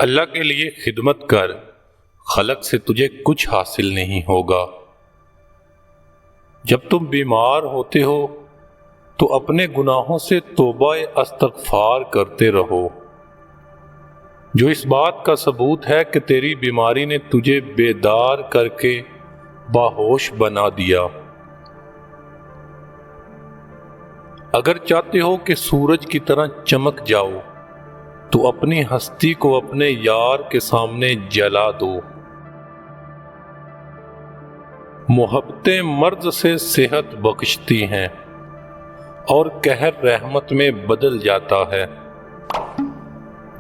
اللہ کے لیے خدمت کر، خلق سے تجھے کچھ حاصل نہیں ہوگا۔ جب تم بیمار ہوتے ہو تو اپنے گناہوں سے توبہ استغفار کرتے رہو، جو اس بات کا ثبوت ہے کہ تیری بیماری نے تجھے بیدار کر کے باہوش بنا دیا۔ اگر چاہتے ہو کہ سورج کی طرح چمک جاؤ تو اپنی ہستی کو اپنے یار کے سامنے جلا دو۔ محبتیں مرض سے صحت بخشتی ہیں اور قہر رحمت میں بدل جاتا ہے۔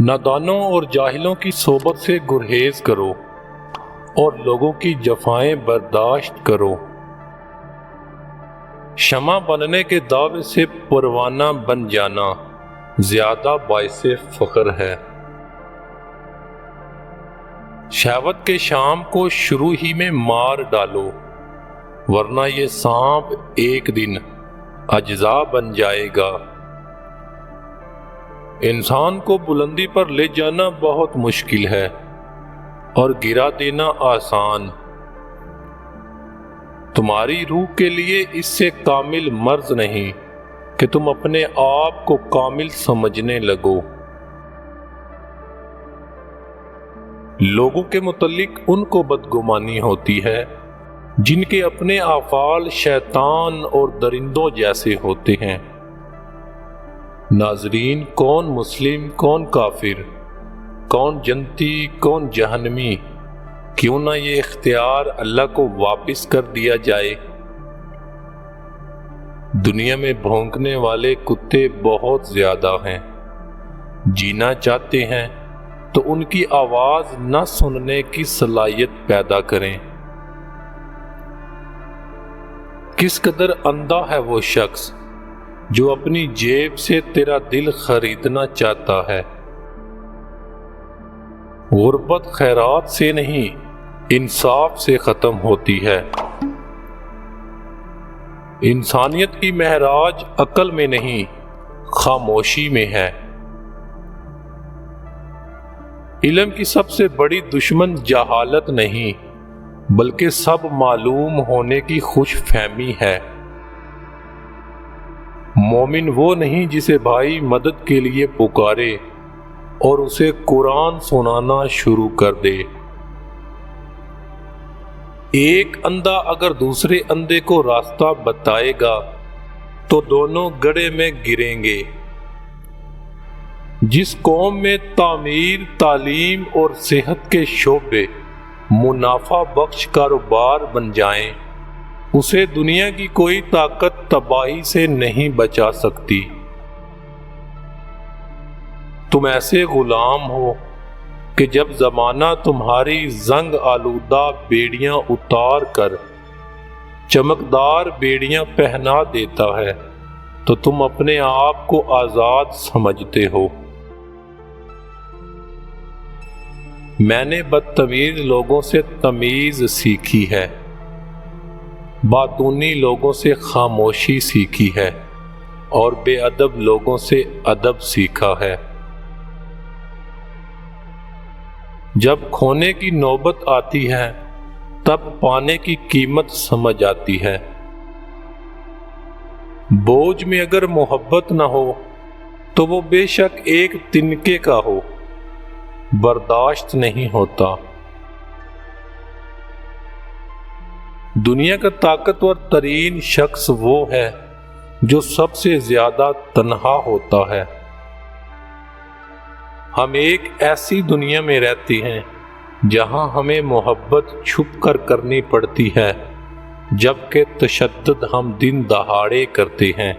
نادانوں اور جاہلوں کی صحبت سے گریز کرو اور لوگوں کی جفائیں برداشت کرو۔ شمع بننے کے دعوے سے پروانہ بن جانا زیادہ باعث فخر ہے۔ شہوت کے شام کو شروع ہی میں مار ڈالو، ورنہ یہ سانپ ایک دن اجزا بن جائے گا۔ انسان کو بلندی پر لے جانا بہت مشکل ہے اور گرا دینا آسان۔ تمہاری روح کے لیے اس سے کامل مرض نہیں کہ تم اپنے آپ کو کامل سمجھنے لگو۔ لوگوں کے متعلق ان کو بدگمانی ہوتی ہے جن کے اپنے افعال شیطان اور درندوں جیسے ہوتے ہیں۔ ناظرین، کون مسلم، کون کافر، کون جنتی، کون جہنمی، کیوں نہ یہ اختیار اللہ کو واپس کر دیا جائے۔ دنیا میں بھونکنے والے کتے بہت زیادہ ہیں، جینا چاہتے ہیں تو ان کی آواز نہ سننے کی صلاحیت پیدا کریں۔ کس قدر اندھا ہے وہ شخص جو اپنی جیب سے تیرا دل خریدنا چاہتا ہے۔ غربت خیرات سے نہیں، انصاف سے ختم ہوتی ہے۔ انسانیت کی معراج عقل میں نہیں، خاموشی میں ہے۔ علم کی سب سے بڑی دشمن جہالت نہیں بلکہ سب معلوم ہونے کی خوش فہمی ہے۔ مومن وہ نہیں جسے بھائی مدد کے لیے پکارے اور اسے قرآن سنانا شروع کر دے۔ ایک اندھا اگر دوسرے اندھے کو راستہ بتائے گا تو دونوں گڑھے میں گریں گے۔ جس قوم میں تعمیر، تعلیم اور صحت کے شعبے منافع بخش کاروبار بن جائیں، اسے دنیا کی کوئی طاقت تباہی سے نہیں بچا سکتی۔ تم ایسے غلام ہو کہ جب زمانہ تمہاری زنگ آلودہ بیڑیاں اتار کر چمکدار بیڑیاں پہنا دیتا ہے تو تم اپنے آپ کو آزاد سمجھتے ہو۔ میں نے بدتمیز لوگوں سے تمیز سیکھی ہے، باتونی لوگوں سے خاموشی سیکھی ہے اور بے ادب لوگوں سے ادب سیکھا ہے۔ جب کھونے کی نوبت آتی ہے تب پانے کی قیمت سمجھ آتی ہے۔ بوجھ میں اگر محبت نہ ہو تو وہ بے شک ایک تنکے کا ہو، برداشت نہیں ہوتا۔ دنیا کا طاقتور ترین شخص وہ ہے جو سب سے زیادہ تنہا ہوتا ہے۔ ہم ایک ایسی دنیا میں رہتے ہیں جہاں ہمیں محبت چھپ کر کرنی پڑتی ہے، جبکہ تشدد ہم دن دہاڑے کرتے ہیں۔